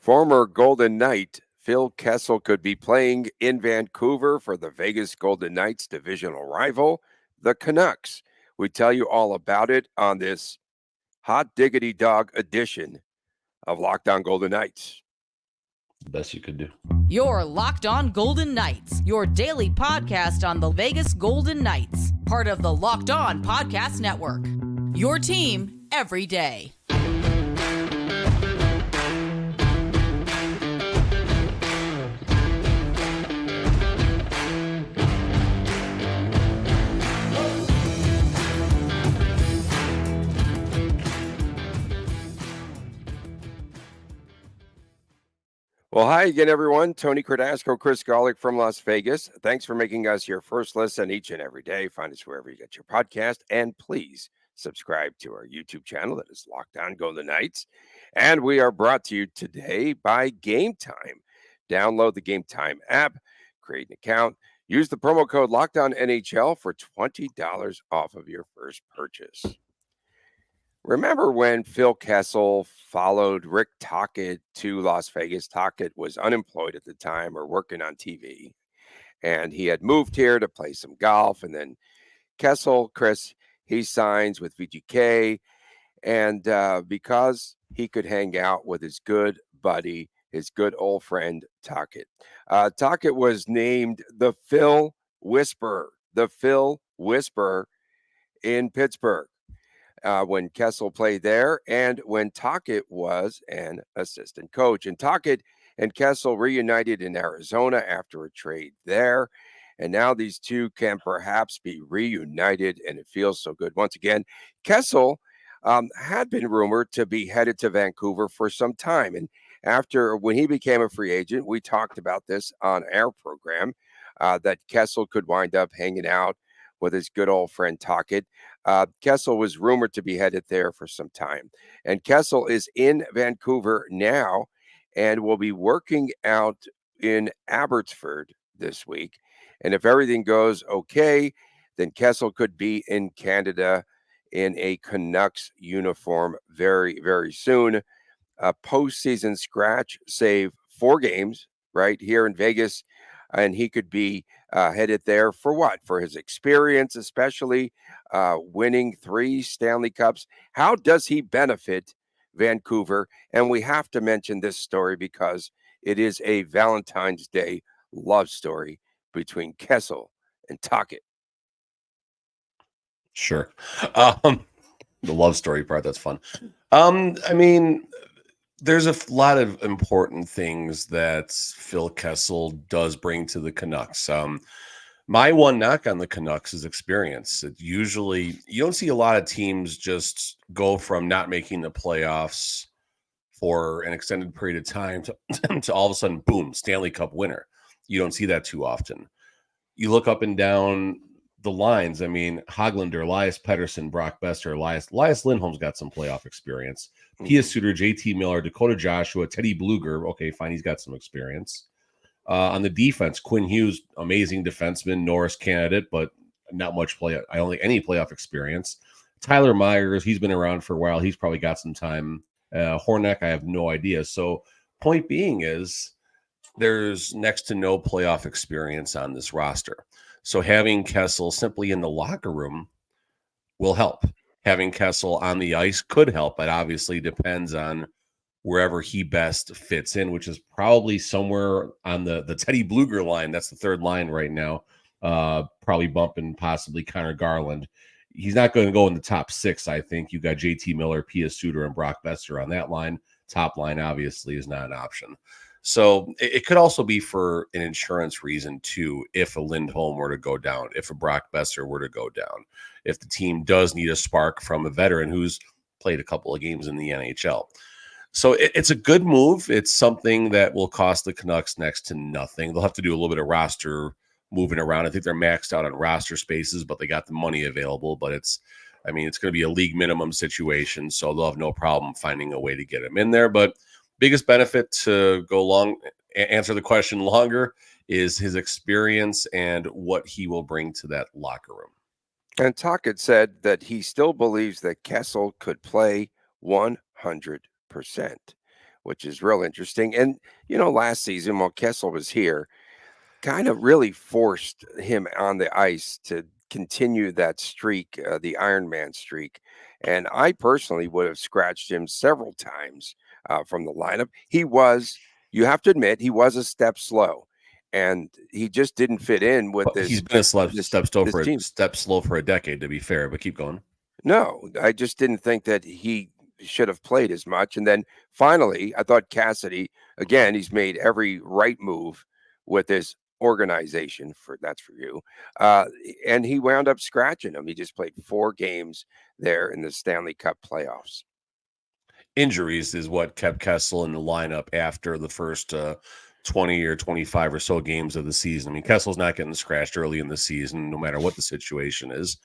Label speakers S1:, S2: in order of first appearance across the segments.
S1: Former Golden Knight Phil Kessel could be playing in Vancouver for the Vegas Golden Knights divisional rival, the Canucks. We tell you all about it on this hot diggity dog edition of Locked On Golden Knights.
S2: The best you could do.
S3: Your Locked On Golden Knights, your daily podcast on the Vegas Golden Knights, part of the Locked On Podcast Network. Your team every day.
S1: Well, hi again, everyone. Tony Cardasco, Chris Golick from Las Vegas. Thanks for making us your first listen each and every day. Find us wherever you get your podcast. And please subscribe to our YouTube channel that is Locked On Golden Knights. And we are brought to you today by Gametime. Download the Gametime app, create an account, use the promo code LOCKEDONNHL for $20 off of your first purchase. Remember when Phil Kessel followed Rick Tocchet to Las Vegas? Tocchet was unemployed at the time or working on TV, and he had moved here to play some golf. And then Kessel, Chris, he signs with VGK, and because he could hang out with his good buddy, his good old friend Tocchet. Tocchet was named the Phil Whisperer in Pittsburgh. When Kessel played there and when Tocchet was an assistant coach. And Tocchet and Kessel reunited in Arizona after a trade there. And now these two can perhaps be reunited, and it feels so good. Once again, Kessel had been rumored to be headed to Vancouver for some time. And when he became a free agent, we talked about this on our program, that Kessel could wind up hanging out with his good old friend Tocchet. Kessel was rumored to be headed there for some time. And Kessel is in Vancouver now and will be working out in Abbotsford this week. And if everything goes okay, then Kessel could be in Canada in a Canucks uniform very, very soon. A postseason scratch, save 4 games right here in Vegas. And he could be headed there for what? For his experience, especially winning 3 Stanley Cups. How does he benefit Vancouver? And we have to mention this story because it is a Valentine's Day love story between Kessel and Tocchet.
S2: Sure. The love story part, that's fun. I mean, there's a lot of important things that Phil Kessel does bring to the Canucks. My one knock on the Canucks is experience. Usually, you don't see a lot of teams just go from not making the playoffs for an extended period of time to all of a sudden, boom, Stanley Cup winner. You don't see that too often. You look up and down the lines. I mean, Höglander, Elias Pettersson, Brock Besser, Elias Lindholm's got some playoff experience. Pia Suter, JT Miller, Dakota Joshua, Teddy Bluger. Okay, fine, he's got some experience. On the defense, Quinn Hughes, amazing defenseman, Norris candidate, but not much I don't think any playoff experience. Tyler Myers, he's been around for a while. He's probably got some time. Hornack, I have no idea. So point being is there's next to no playoff experience on this roster. So having Kessel simply in the locker room will help. Having Kessel on the ice could help. It obviously depends on wherever he best fits in, which is probably somewhere on the Teddy Bluger line. That's the third line right now. Probably bumping possibly Connor Garland. He's not going to go in the top 6, I think. You got JT Miller, Pia Suter, and Brock Besser on that line. Top line, obviously, is not an option. So it could also be for an insurance reason, too, if a Lindholm were to go down, if a Brock Besser were to go down, if the team does need a spark from a veteran who's played a couple of games in the NHL. So it's a good move. It's something that will cost the Canucks next to nothing. They'll have to do a little bit of roster moving around. I think they're maxed out on roster spaces, but they got the money available. But it's going to be a league minimum situation, so they'll have no problem finding a way to get him in there. But biggest benefit to answer the question longer is his experience and what he will bring to that locker room.
S1: And Tocchet said that he still believes that Kessel could play 100%. which is real interesting. And, last season while Kessel was here, kind of really forced him on the ice to continue that streak, the Ironman streak. And I personally would have scratched him several times from the lineup. You have to admit, he was a step slow, and he just didn't fit in with
S2: But
S1: this
S2: he's been a
S1: this
S2: step
S1: this team.
S2: slow for a decade, to be fair. But keep going.
S1: No, I just didn't think that he should have played as much. And then finally, I thought Cassidy, again, he's made every right move with this organization that's for you. And he wound up scratching him. He just played 4 games there in the Stanley Cup playoffs.
S2: Injuries is what kept Kessel in the lineup after the first 20 or 25 or so games of the season. I mean, Kessel's not getting scratched early in the season, no matter what the situation is.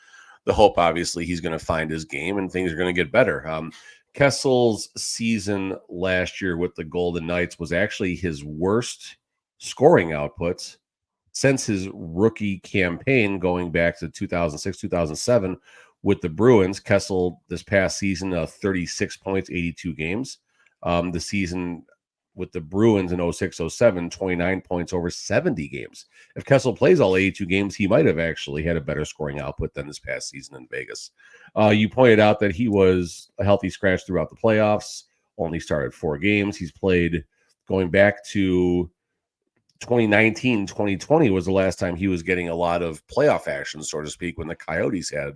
S2: The hope, obviously, he's going to find his game and things are going to get better. Kessel's season last year with the Golden Knights was actually his worst scoring output since his rookie campaign going back to 2006, 2007 with the Bruins. Kessel this past season, 36 points, 82 games. The season with the Bruins in 06-07, 29 points over 70 games. If Kessel plays all 82 games, he might have actually had a better scoring output than this past season in Vegas. You pointed out that he was a healthy scratch throughout the playoffs, only started 4 games. He's played going back to 2019, 2020 was the last time he was getting a lot of playoff action, so to speak, when the Coyotes had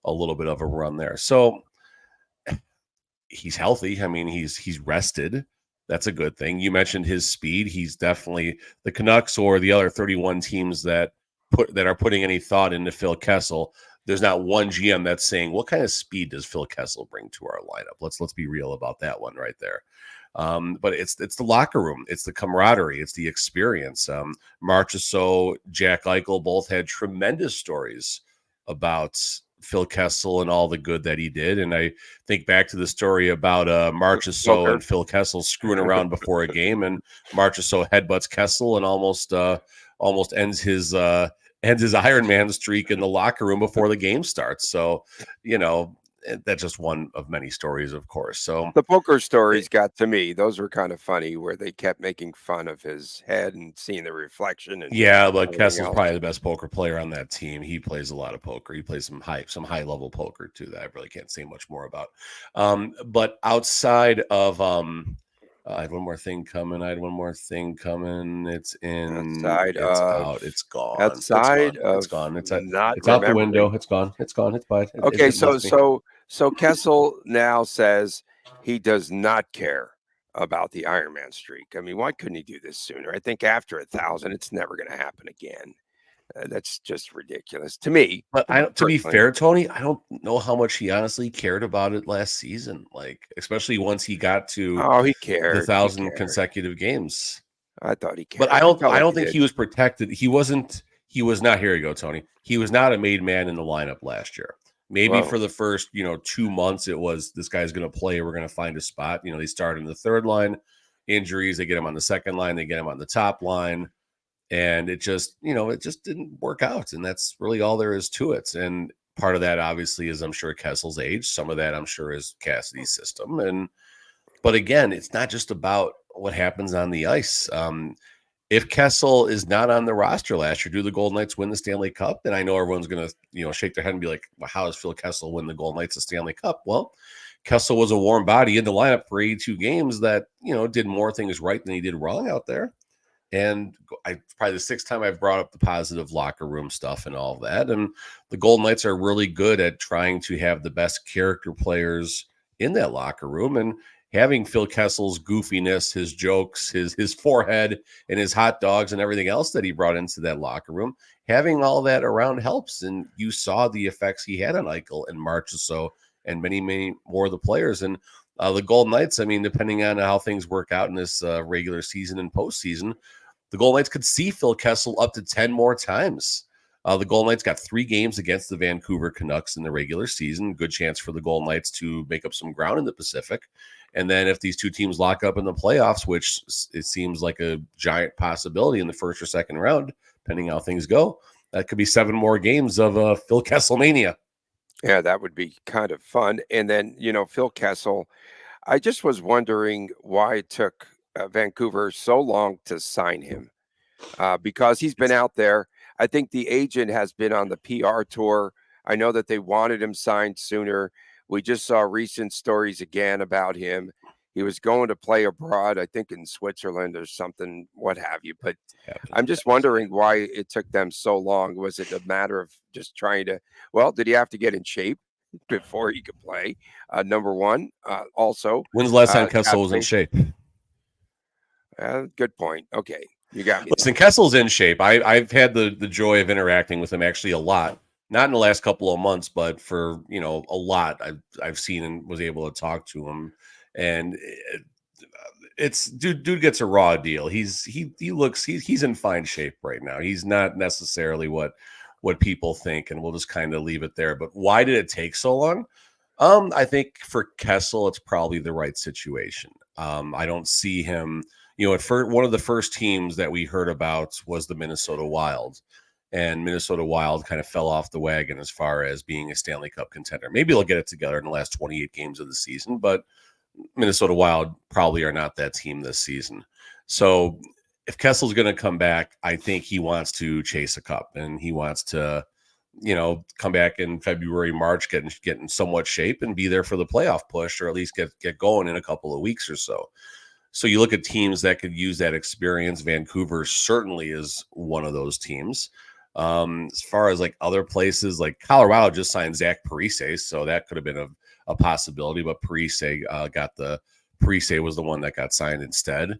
S2: a little bit of a run there. So he's healthy. I mean, he's rested. That's a good thing. You mentioned his speed. He's definitely the Canucks or the other 31 teams that are putting any thought into Phil Kessel. There's not one GM that's saying, what kind of speed does Phil Kessel bring to our lineup? Let's be real about that one right there. But it's the locker room, it's the camaraderie, it's the experience. Marchessault, Jack Eichel both had tremendous stories about Phil Kessel and all the good that he did. And I think back to the story about Marchessault and Phil Kessel screwing around before a game, and Marchessault headbutts Kessel and almost ends his Ironman streak in the locker room before the game starts. So, that's just one of many stories, of course. So
S1: the poker stories got to me. Those were kind of funny, where they kept making fun of his head and seeing the reflection. And
S2: yeah, but Kessel's probably the best poker player on that team. He plays a lot of poker. He plays some high level poker too that I really can't say much more about. But outside of I had one more thing coming. It's in. Out. It's gone. It's gone. It's out the window. It's gone. It's gone. It's bad.
S1: Okay, so Kessel now says he does not care about the Ironman streak. I mean, why couldn't he do this sooner? I think after 1,000, it's never going to happen again. That's just ridiculous to me.
S2: But to be fair, Tony, I don't know how much he honestly cared about it last season. Like, especially once he got to
S1: he cared.
S2: the 1,000 consecutive games.
S1: I thought he cared.
S2: But I don't think he was protected. He was not, here you go, Tony. He was not a made man in the lineup last year. Maybe for the first, 2 months, it was, this guy's going to play. We're going to find a spot. They started in the third line, injuries. They get him on the second line. They get him on the top line. And it just didn't work out. And that's really all there is to it. And part of that, obviously, is I'm sure Kessel's age. Some of that, I'm sure, is Cassidy's system. But again, it's not just about what happens on the ice. If Kessel is not on the roster last year, do the Golden Knights win the Stanley Cup? And I know everyone's going to, shake their head and be like, well, how does Phil Kessel win the Golden Knights the Stanley Cup? Well, Kessel was a warm body in the lineup for 82 games that, did more things right than he did wrong out there. And probably the 6th time I've brought up the positive locker room stuff and all of that. And the Golden Knights are really good at trying to have the best character players in that locker room. And having Phil Kessel's goofiness, his jokes, his forehead, and his hot dogs and everything else that he brought into that locker room, having all that around helps. And you saw the effects he had on Eichel and Marchessault and many, many more of the players. And the Golden Knights, I mean, depending on how things work out in this regular season and postseason, the Golden Knights could see Phil Kessel up to 10 more times. The Golden Knights got 3 games against the Vancouver Canucks in the regular season. Good chance for the Golden Knights to make up some ground in the Pacific. And then if these two teams lock up in the playoffs, which it seems like a giant possibility in the first or second round, depending how things go, that could be 7 more games of Phil Kessel mania.
S1: Yeah, that would be kind of fun. And then, Phil Kessel, I just was wondering why it took Vancouver so long to sign him because he's been
S2: It's
S1: out there. I think the agent has been on the PR tour. I know that they wanted him signed sooner. We just saw recent stories again about him. He was going to play abroad, I think in Switzerland or something, what have you. But
S2: happened
S1: I'm just
S2: fast.
S1: wondering why it took them so long. Was it a matter of just trying to, well, did he have to get in shape before he could play? Number one. Also,
S2: When's the last time
S1: cap
S2: Kessel was in
S1: space.
S2: shape?
S1: Good point. Okay. You got me there.
S2: Listen, Kessel's in shape. I've had the joy of interacting with him actually a lot. Not in the last couple of months, but for a lot. I've seen and was able to talk to him, and it's dude gets a raw deal. He's in fine shape right now. He's not necessarily what people think, and we'll just kind of leave it there. But why did it take so long? I think for Kessel, it's probably the right situation. I don't see him. At first, one of the first teams that we heard about was the Minnesota Wild, and Minnesota Wild kind of fell off the wagon as far as being a Stanley Cup contender. Maybe they'll get it together in the last 28 games of the season, but Minnesota Wild probably are not that team this season. So if Kessel's going to come back, I think he wants to chase a cup, and he wants to come back in February, March, get in somewhat shape and be there for the playoff push, or at least get going in a couple of weeks or so. So you look at teams that could use that experience. Vancouver certainly is one of those teams. As far as like other places, like Colorado just signed Zach Parise, so that could have been a possibility, but Parise was the one that got signed instead.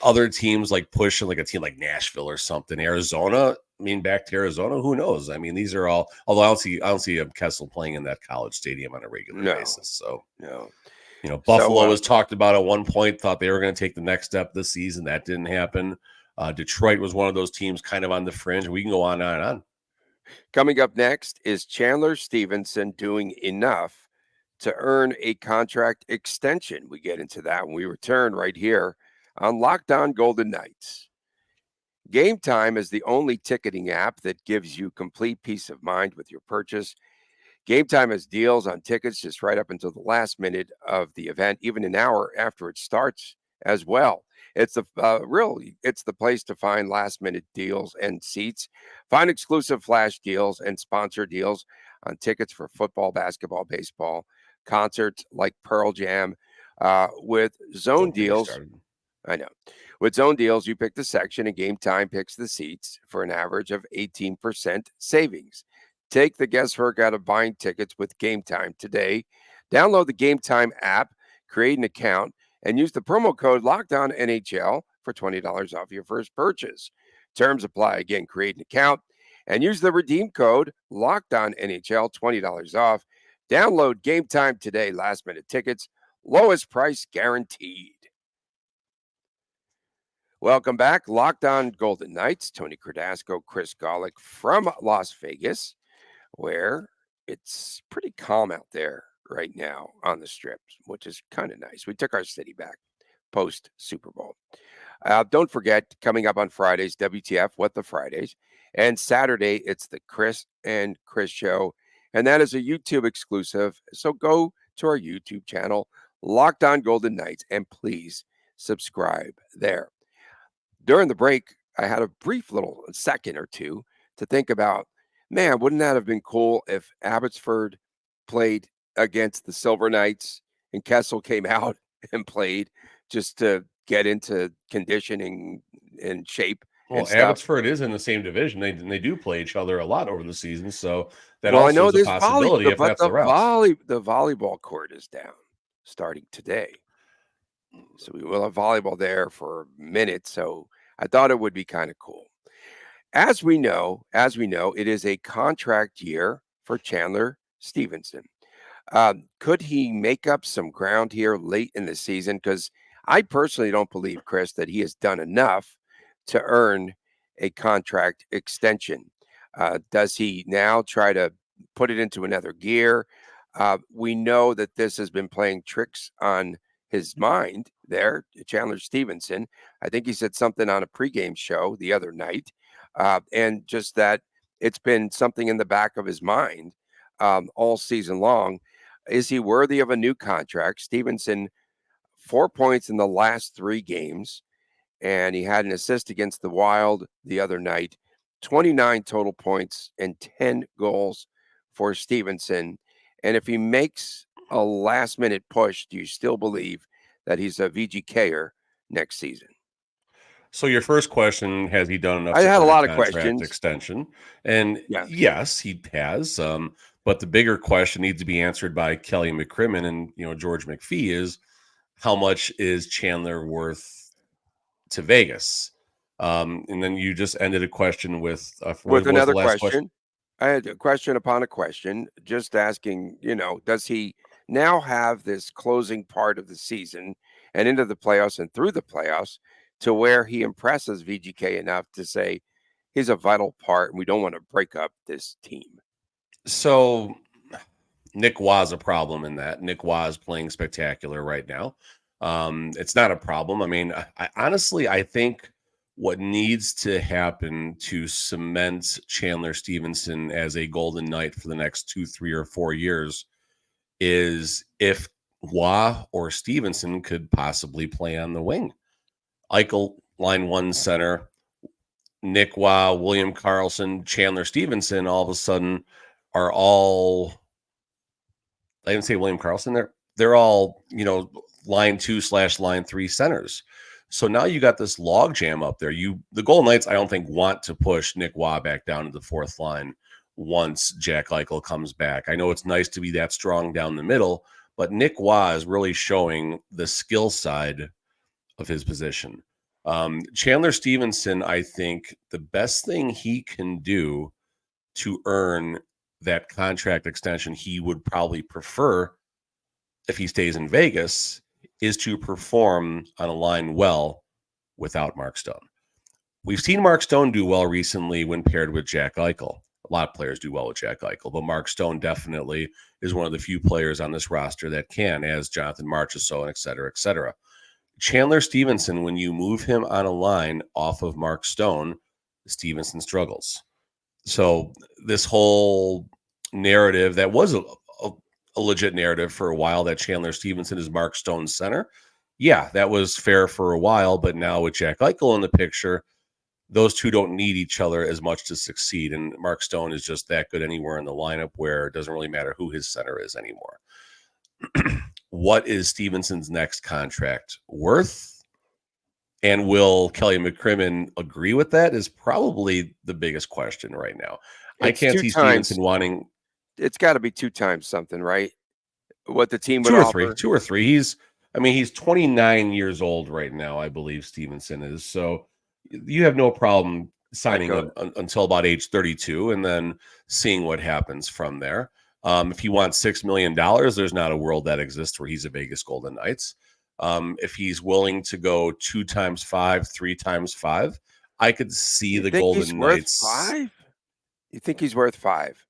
S2: Other teams like pushing, like a team like Nashville or something, Arizona. I mean, back to Arizona, who knows? I mean, these are all. Although I don't see Kessel playing in that college stadium on a regular basis. So
S1: No.
S2: Buffalo was talked about at one point. Thought they were going to take the next step this season. That didn't happen. Detroit was one of those teams, kind of on the fringe. We can go on and on.
S1: Coming up next, is Chandler Stephenson doing enough to earn a contract extension? We get into that when we return right here on Locked On Golden Knights. Gametime is the only ticketing app that gives you complete peace of mind with your purchase. Gametime has deals on tickets just right up until the last minute of the event, even an hour after it starts as well. It's it's the place to find last minute deals and seats. Find exclusive flash deals and sponsor deals on tickets for football, basketball, baseball, concerts like Pearl Jam. With zone
S2: Don't get me
S1: deals,
S2: started.
S1: I know. With zone deals, you pick the section and Gametime picks the seats for an average of 18% savings. Take the guesswork out of buying tickets with Gametime today. Download the Gametime app, create an account, and use the promo code LOCKEDONNHL for $20 off your first purchase. Terms apply. Again, create an account and use the redeem code LOCKEDONNHL, $20 off. Download Gametime today. Last minute tickets, lowest price guaranteed. Welcome back. Locked On Golden Knights. Tony Cardasco, Chris Golick from Las Vegas, where it's pretty calm out there right now on the strip, which is kind of nice. We took our city back post Super Bowl. Don't forget, coming up on Fridays, WTF, What the Fridays. And Saturday, it's the Chris and Chris show. And that is a YouTube exclusive. So go to our YouTube channel, Locked On Golden Knights, and please subscribe there. During the break, I had a brief little second or two to think about, man, wouldn't that have been cool if Abbotsford played against the Silver Knights and Kessel came out and played just to get into conditioning and shape
S2: Well,
S1: and stuff.
S2: Abbotsford is in the same division. They do play each other a lot over the season, so that
S1: Well, I
S2: also
S1: know
S2: is a
S1: there's
S2: possibility if that's the route.
S1: the volleyball court is down starting today. So we will have volleyball there for a minute. So I thought it would be kind of cool. As we know, it is a contract year for Chandler Stephenson. Could he make up some ground here late in the season? Because I personally don't believe, Chris, that he has done enough to earn a contract extension. Does he now try to put it into another gear? We know that this has been playing tricks on his mind there, Chandler Stephenson. I think he said something on a pregame show the other night, and just that it's been something in the back of his mind all season long. Is he worthy of a new contract? Stephenson, 4 points in the last 3 games, and he had an assist against the Wild the other night. 29 total points and 10 goals for Stephenson. And if he makes a last-minute push, do you still believe that he's a VGKer next season?
S2: So your first question, has he done enough
S1: I
S2: to
S1: had a
S2: earn
S1: lot of
S2: contract
S1: questions.
S2: extension? And
S1: Yes.
S2: yes, he has. But the bigger question needs to be answered by Kelly McCrimmon and George McPhee is, how much is Chandler worth to Vegas? And then you just ended a question with what
S1: With
S2: was the
S1: another
S2: last question?
S1: question, I had a question upon a question, just asking, does he now have this closing part of the season and into the playoffs and through the playoffs to where he impresses VGK enough to say he's a vital part and we don't want to break up this team?
S2: So Nick Wa's a problem in that. Nick Wa's playing spectacular right now. It's not a problem. I mean, I honestly, I think what needs to happen to cement Chandler Stephenson as a Golden Knight for the next 2, 3, or 4 years is if Wa or Stevenson could possibly play on the wing. Eichel, line 1 center, Nick Wa, William Karlsson, Chandler Stephenson, all of a sudden are all, I didn't say William Karlsson. They're all, line 2/line 3 centers. So now you got this log jam up there. The Golden Knights, I don't think, want to push Nick Waugh back down to the 4th line once Jack Eichel comes back. I know it's nice to be that strong down the middle, but Nick Waugh is really showing the skill side of his position. Chandler Stephenson, I think the best thing he can do to earn that contract extension he would probably prefer if he stays in Vegas is to perform on a line well without Mark Stone. We've seen Mark Stone do well recently when paired with Jack Eichel. A lot of players do well with Jack Eichel, but Mark Stone definitely is one of the few players on this roster that can, as Jonathan Marchessault, et cetera, et cetera. Chandler Stephenson, when you move him on a line off of Mark Stone, Stephenson struggles. So this whole narrative that was a legit narrative for a while that Chandler Stephenson is Mark Stone's center. Yeah, that was fair for a while, but now with Jack Eichel in the picture, those two don't need each other as much to succeed. And Mark Stone is just that good anywhere in the lineup where it doesn't really matter who his center is anymore. What is Stephenson's next contract worth? And will Kelly McCrimmon agree with that is probably the biggest question right now. I can't see Stephenson wanting.
S1: It's got to be 2 times something, right? What the team would
S2: 2 or
S1: offer.
S2: 3. 2 or 3. He's 29 years old right now, I believe Stephenson is. So you have no problem signing up until about age 32 and then seeing what happens from there. If he wants $6 million, there's not a world that exists where he's a Vegas Golden Knights. If he's willing to go 2 times 5, 3 times 5, I could see the Golden Knights.
S1: 5? You think he's worth 5?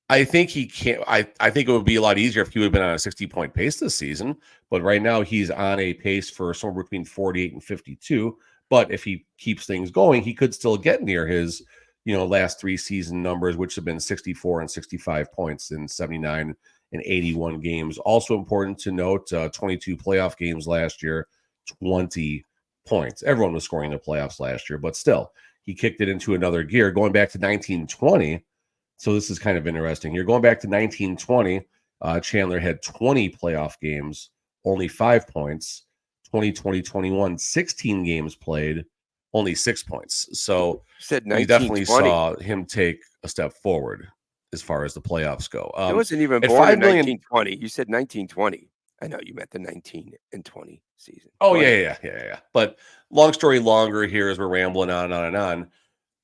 S2: I think he can't. I think it would be a lot easier if he would have been on a 60-point pace this season. But right now he's on a pace for somewhere between 48 and 52. But if he keeps things going, he could still get near his, last 3 season numbers, which have been 64 and 65 points in 79 and 81 games. Also important to note, 22 playoff games last year, 20 points. Everyone was scoring in the playoffs last year, but still, he kicked it into another gear. Going back to 1920. So this is kind of interesting. You're going back to 1920. Chandler had 20 playoff games, only 5 points. 2020-21, 16 games played, only 6 points. So we definitely saw him take a step forward as far as the playoffs go.
S1: It wasn't even born in 1920. You said 1920. I know you meant the 19 and 20 season.
S2: Oh, yeah. But long story longer here as we're rambling on and on and on.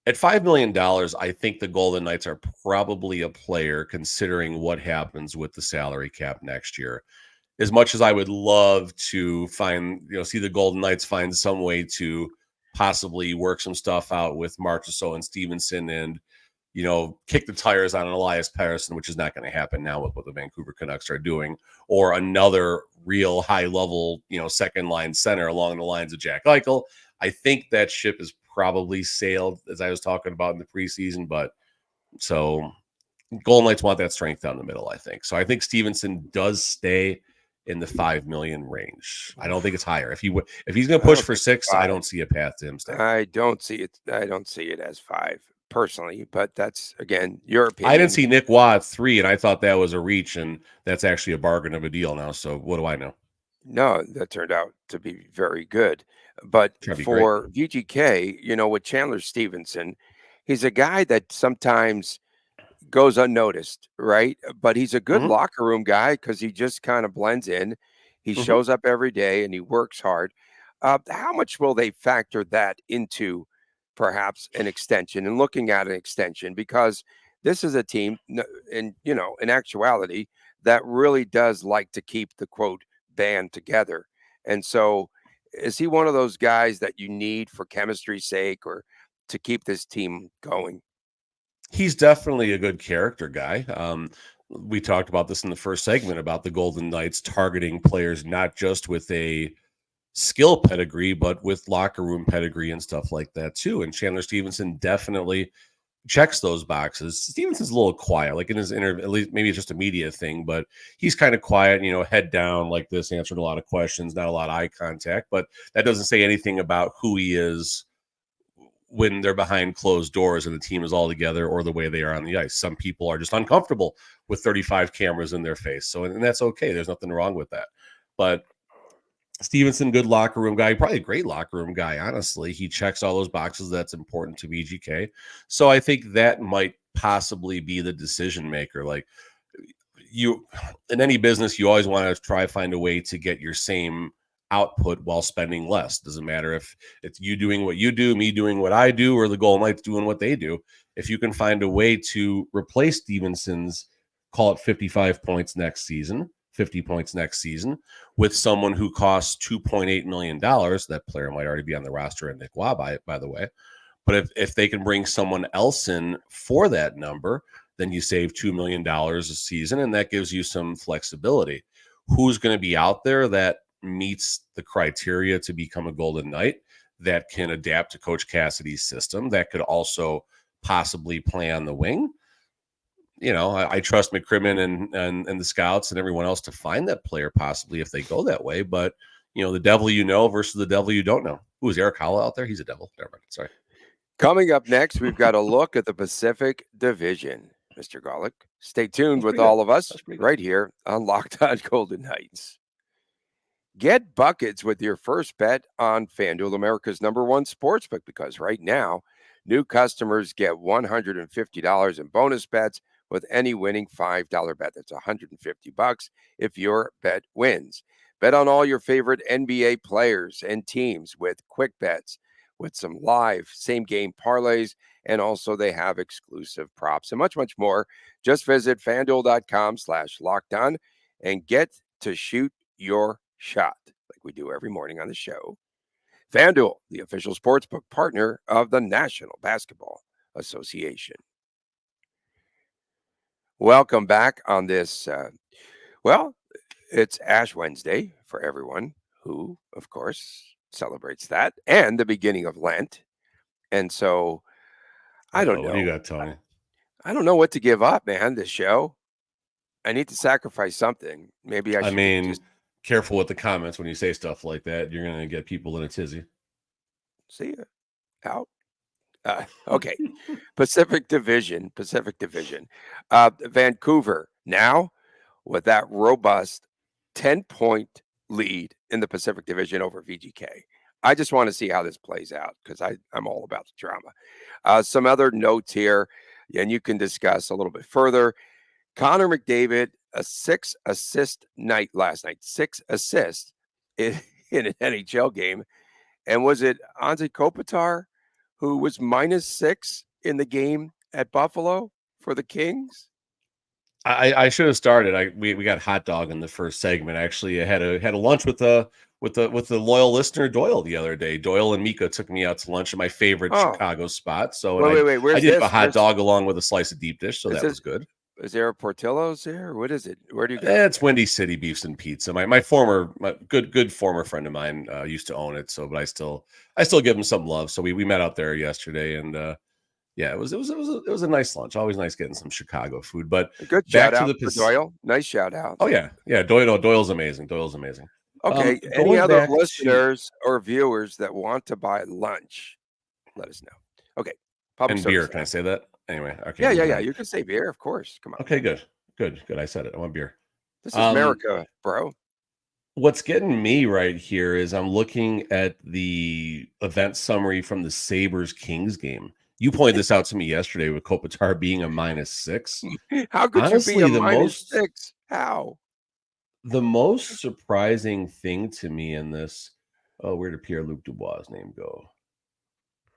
S2: At $5 million, I think the Golden Knights are probably a player considering what happens with the salary cap next year. As much as I would love to see the Golden Knights find some way to possibly work some stuff out with Marchessault and Stephenson and, kick the tires on Elias Pettersson, which is not going to happen now with what the Vancouver Canucks are doing, or another real high-level, second line center along the lines of Jack Eichel. I think that ship is probably sailed, as I was talking about in the preseason. But so Golden Knights want that strength down the middle, I think. So I think Stephenson does stay in the $5 million range. I don't think it's higher. If he's going to push for 6, I don't see a path to him staying.
S1: I don't see it. I don't see it as 5 personally, but that's, again, your opinion.
S2: I didn't see Nick Waugh at 3, and I thought that was a reach, and that's actually a bargain of a deal now. So what do I know?
S1: No, that turned out to be very good. But for VGK, with Chandler Stephenson, he's a guy that sometimes goes unnoticed, right? But he's a good locker room guy because he just kind of blends in. He shows up every day and he works hard. How much will they factor that into perhaps an extension and looking at an extension? Because this is a team, in actuality, that really does like to keep the quote band together. And so is he one of those guys that you need for chemistry's sake or to keep this team going?
S2: He's definitely a good character guy. We talked about this in the first segment about the Golden Knights targeting players not just with a skill pedigree, but with locker room pedigree and stuff like that too. And Chandler Stephenson definitely checks those boxes. Stevenson's a little quiet, like in his interview, at least maybe it's just a media thing, but he's kind of quiet, head down like this, answering a lot of questions, not a lot of eye contact, but that doesn't say anything about who he is when they're behind closed doors and the team is all together or the way they are on the ice. Some people are just uncomfortable with 35 cameras in their face. So, and that's okay. There's nothing wrong with that. But Stephenson, good locker room guy, probably a great locker room guy, honestly. He checks all those boxes. That's important to VGK. So I think that might possibly be the decision maker. Like, you, in any business, you always want to try to find a way to get your same output while spending less. Doesn't matter if it's you doing what you do, me doing what I do, or the Golden Knights doing what they do. If you can find a way to replace Stephenson's, call it 55 points next season, 50 points next season, with someone who costs $2.8 million, that player might already be on the roster and Nick Waugh, by the way. But if they can bring someone else in for that number, then you save $2 million a season, and that gives you some flexibility. Who's going to be out there that meets the criteria to become a Golden Knight, that can adapt to Coach Cassidy's system, that could also possibly play on the wing? I trust McCrimmon and the scouts and everyone else to find that player possibly if they go that way. But, the devil versus the devil you don't know. Who is Eric Howell out there? He's a devil. Never mind. Sorry.
S1: Coming up next, we've got a look at the Pacific Division. Mr. Golick, stay tuned with all of us right here on Locked On Golden Knights. Get buckets with your first bet on FanDuel, America's #1 sportsbook, because right now, new customers get $150 in bonus bets with any winning $5 bet. That's $150 if your bet wins. Bet on all your favorite NBA players and teams with quick bets, with some live same-game parlays, and also they have exclusive props and much, much more. Just visit FanDuel.com/lockedon and get to shoot your shot like we do every morning on the show. FanDuel, the official sportsbook partner of the National Basketball Association. Welcome back on this, it's Ash Wednesday for everyone who, of course, celebrates that, and the beginning of Lent. And so, I don't know.
S2: What do you got, Tony?
S1: I don't know what to give up, man, this show. I need to sacrifice something. Maybe I should
S2: careful with the comments when you say stuff like that. You're going to get people in a tizzy.
S1: See ya. Out. Okay. Pacific Division. Vancouver now with that robust 10-point lead in the Pacific Division over VGK. I just want to see how this plays out because I'm all about the drama. Some other notes here, and you can discuss a little bit further. Connor McDavid, a 6-assist night last night. 6 assists in an NHL game. And was it Anze Kopitar who was -6 in the game at Buffalo for the Kings?
S2: I should have started. We got hot dog in the first segment. Actually, I had a lunch with the loyal listener Doyle the other day. Doyle and Mika took me out to lunch at my favorite Chicago spot. So
S1: wait.
S2: I did a hot dog along with a slice of deep dish. So that was good.
S1: Is there a Portillo's there? What is it? Where do you go?
S2: It's Windy City Beefs and Pizza. My good former friend of mine used to own it. So, but I still give him some love. So we met out there yesterday, and Yeah, it was a nice lunch. Always nice getting some Chicago food. But
S1: A good
S2: back
S1: shout
S2: to
S1: out
S2: the
S1: for Doyle. Nice shout out.
S2: Oh yeah. Doyle's amazing. Doyle's amazing.
S1: Okay. Any
S2: Going
S1: other
S2: back to
S1: listeners or viewers that want to buy lunch, let us know. Okay. Public
S2: and beer.
S1: service.
S2: Can I say that? Anyway, okay.
S1: Yeah.
S2: Moving on.
S1: You can say beer, of course. Come on.
S2: Okay, good. I said it. I want beer.
S1: This is America, bro.
S2: What's getting me right here is I'm looking at the event summary from the Sabres Kings game. You pointed this out to me yesterday with Kopitar being a -6.
S1: How could
S2: Honestly,
S1: you be a -6? How?
S2: The most surprising thing to me in this, where did Pierre-Luc Dubois' name go?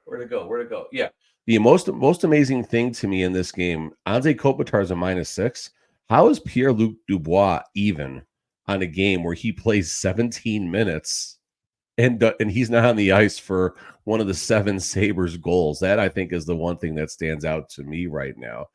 S2: Where'd it go? Yeah. The most amazing thing to me in this game, Anze Kopitar is a -6. How is Pierre-Luc Dubois even on a game where he plays 17 minutes and he's not on the ice for one of the 7 Sabres goals? That I think is the one thing that stands out to me right now.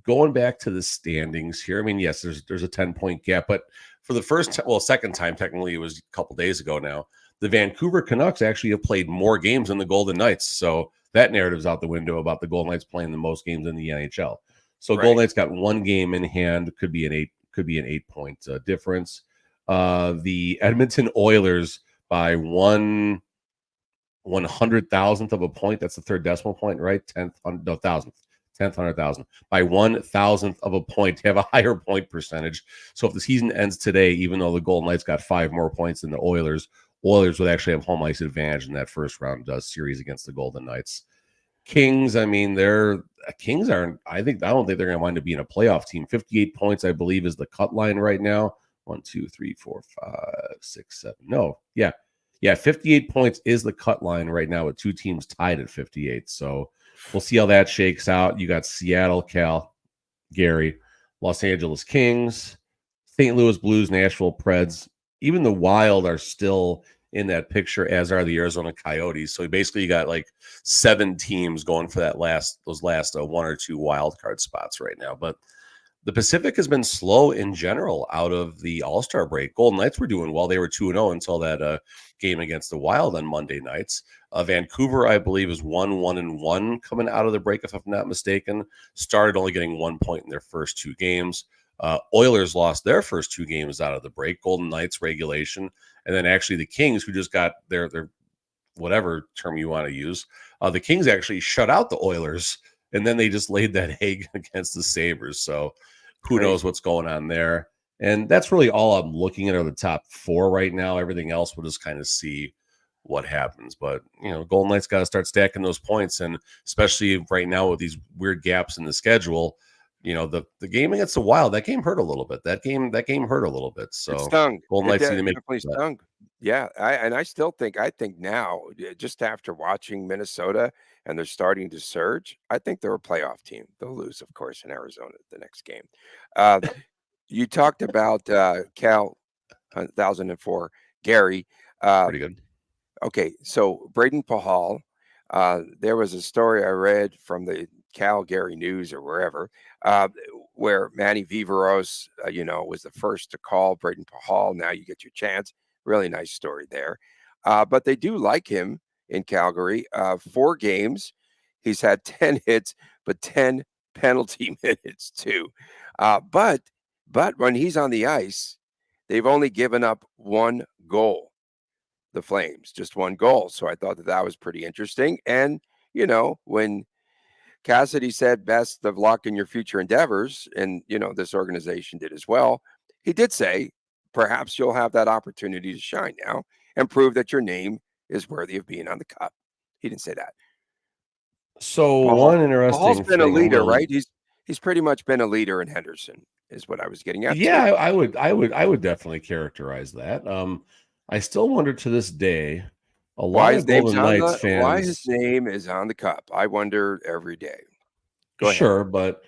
S2: Going back to the standings here, I mean, yes, there's a 10-point gap, but for the second time, technically it was a couple days ago now, the Vancouver Canucks actually have played more games than the Golden Knights. So that narrative's out the window about the Golden Knights playing the most games in the NHL. So
S1: Right.
S2: Golden Knights got one game in hand, could be an 8-point difference. The Edmonton Oilers by 1/100,000th of a point. That's the third decimal point, right? 100,000 by 1,000th of a point to have a higher point percentage. So if the season ends today, even though the Golden Knights got 5 more points than the Oilers would actually have home ice advantage in that first round series against the Golden Knights. Kings, I mean, Kings aren't. I don't think they're going to wind up being a playoff team. 58 points, I believe, is the cut line right now. 1, 2, 3, 4, 5, 6, 7. No, yeah. 58 points is the cut line right now with 2 teams tied at 58. So we'll see how that shakes out. You got Seattle, Cal, Gary, Los Angeles Kings, St. Louis Blues, Nashville Preds. Even the Wild are still in that picture, as are the Arizona Coyotes. So basically you got like 7 teams going for those last 1 or 2 wild card spots right now. But the Pacific has been slow in general out of the All-Star break. Golden Knights were doing well. They were 2-0 until that game against the Wild on Monday nights. Vancouver, I believe, is 1-1-1 coming out of the break, if I'm not mistaken. Started only getting 1 point in their first 2 games. Oilers lost their first 2 games out of the break. Golden Knights regulation. And then actually the Kings, who just got their whatever term you want to use, the Kings actually shut out the Oilers, and then they just laid that egg against the Sabres. So who knows what's going on there. And that's really all I'm looking at are the top 4 right now. Everything else, we'll just kind of see what happens. But, Golden Knights got to start stacking those points. And especially right now with these weird gaps in the schedule, the game against the Wild, that game hurt a little bit. That game hurt a little bit. So
S1: it stung.
S2: Golden Knights need to make
S1: definitely stung. Yeah, I think now, just after watching Minnesota and they're starting to surge, I think they're a playoff team. They'll lose, of course, in Arizona the next game. You talked about Cal 1004, Gary.
S2: pretty good.
S1: Okay, so Braden Pahal, there was a story I read from the Calgary News or wherever, where Manny Viveros, was the first to call Braden Pahal. Now you get your chance. Really nice story there. But they do like him in Calgary. 4 games. He's had 10 hits, but 10 penalty minutes too. But when he's on the ice, they've only given up 1 goal. The Flames, just 1 goal. So I thought that was pretty interesting. And, when Cassidy said best of luck in your future endeavors, and, this organization did as well, he did say, perhaps you'll have that opportunity to shine now and prove that your name is worthy of being on the cup. He didn't say that.
S2: So one interesting
S1: Paul's been a
S2: thing,
S1: leader, right? He's pretty much been a leader in Henderson, is what I was getting at.
S2: Yeah, I would definitely characterize that. I still wonder to this day, a lot of Golden Knights fans,
S1: why his name is on the cup. I wonder every day. Go ahead.
S2: Sure, but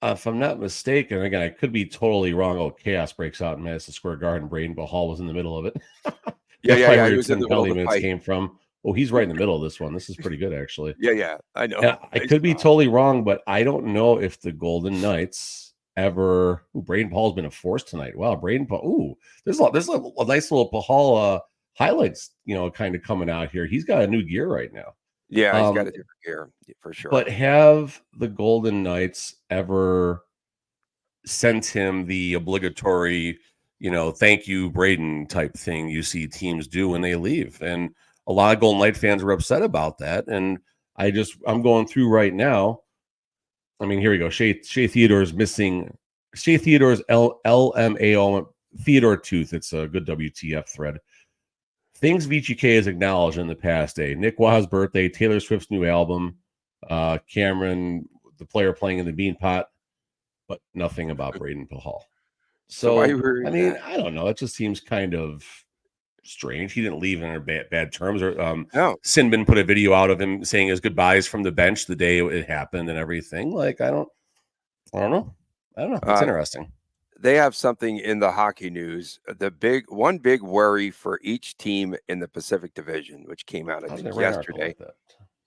S2: if I'm not mistaken, again, I could be totally wrong. Oh, chaos breaks out in Madison Square Garden. Braden Pahal was in the middle of it.
S1: Yeah.
S2: Where
S1: He was in the middle of the
S2: minutes
S1: fight.
S2: came from. Oh, he's right in the middle of this one. This is pretty good, actually.
S1: Yeah, I know.
S2: And I could be totally wrong, but I don't know if the Golden Knights ever. Braden Paul's been a force tonight. Wow, Braden Paul. Ooh, there's a nice little Pahal highlights, kind of coming out here. He's got a new gear right now.
S1: Yeah, he's got
S2: Um,
S1: a different gear for sure.
S2: but have the Golden Knights ever sent him the obligatory, thank you, Braden type thing you see teams do when they leave? And a lot of Golden Knight fans were upset about that. And I'm going through right now. I mean, here we go. Shea Theodore's missing. Shea Theodore's LMAO Theodore Tooth. It's a good WTF thread. Things VGK has acknowledged in the past day: Nick Wah's birthday, Taylor Swift's new album, Cameron, the player playing in the Beanpot, but nothing about Braden Pahal.
S1: So why
S2: So,
S1: were
S2: I mean,
S1: that?
S2: I don't know. It just seems kind of strange. He didn't leave in bad terms. Or
S1: No.
S2: Sinbin put a video out of him saying his goodbyes from the bench the day it happened and everything. Like, I don't know. It's interesting.
S1: They have something in the hockey news. One big worry for each team in the Pacific Division, which came out, I
S2: How did
S1: think,
S2: I write an article
S1: yesterday.
S2: like that?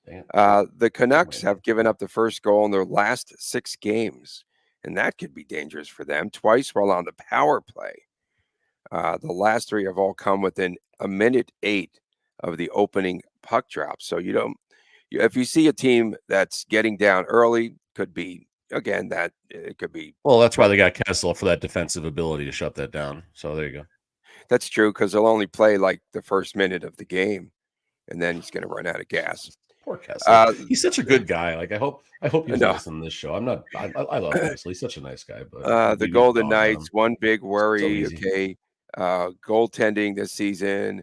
S2: Dang it.
S1: The Canucks have given up the first goal in their last 6 games, and that could be dangerous for them. Twice while on the power play. The last 3 have all come within a minute 8 of the opening puck drop. So if you see a team that's getting down early, could be again that it could be.
S2: Well, that's why they got Kessel for that defensive ability to shut that down. So there you go.
S1: That's true because they'll only play like the first minute of the game, and then he's going to run out of gas.
S2: Poor Kessel.
S1: Uh,
S2: He's such a good guy. Like I hope he's
S1: No.
S2: listening to this show. I love Kessel. He's such a nice guy. But
S1: The
S2: we
S1: Golden
S2: dog on him.
S1: Knights, one big
S2: So
S1: worry.
S2: easy.
S1: Okay, goaltending this season,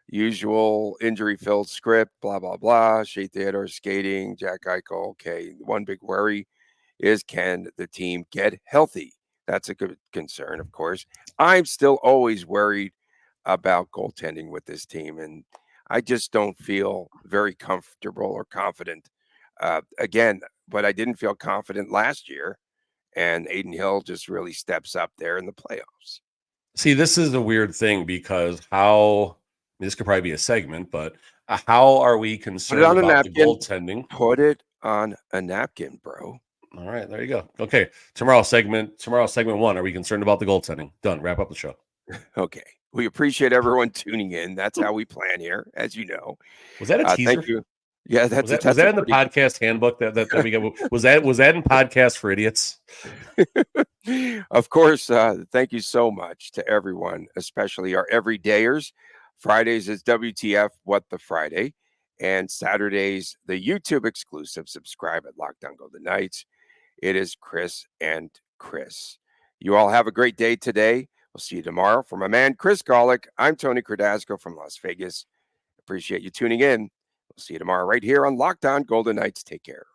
S1: usual injury-filled script. Blah blah blah. Shea Theodore skating. Jack Eichel. Okay, one big worry is can the team get healthy? That's a good concern, of course. I'm still always worried about goaltending with this team, and I just don't feel very comfortable or confident. Again, but I didn't feel confident last year, and Aiden Hill just really steps up there in the playoffs.
S2: See, this is a weird thing because this could probably be a segment, but how are we
S1: Put it
S2: concerned
S1: on a
S2: about the
S1: napkin.
S2: goaltending?
S1: Put it on a napkin, bro.
S2: All right, there you go. Okay, tomorrow segment 1. Are we concerned about the goaltending? Done. Wrap up the show.
S1: Okay. We appreciate everyone tuning in. That's how we plan here, as you know.
S2: Was that a teaser?
S1: Thank you. Yeah,
S2: Was that in the podcast handbook that we got? Was that in Podcast for Idiots?
S1: Of course, thank you so much to everyone, especially our everydayers. Fridays is WTF What the Friday, and Saturdays the YouTube exclusive. Subscribe at Lockdown Golden Knights. It is Chris and Chris. You all have a great day today. We'll see you tomorrow. For my man Chris Golick, I'm Tony Cardasco from Las Vegas. Appreciate you tuning in. We'll see you tomorrow right here on Lockdown Golden Knights. Take care.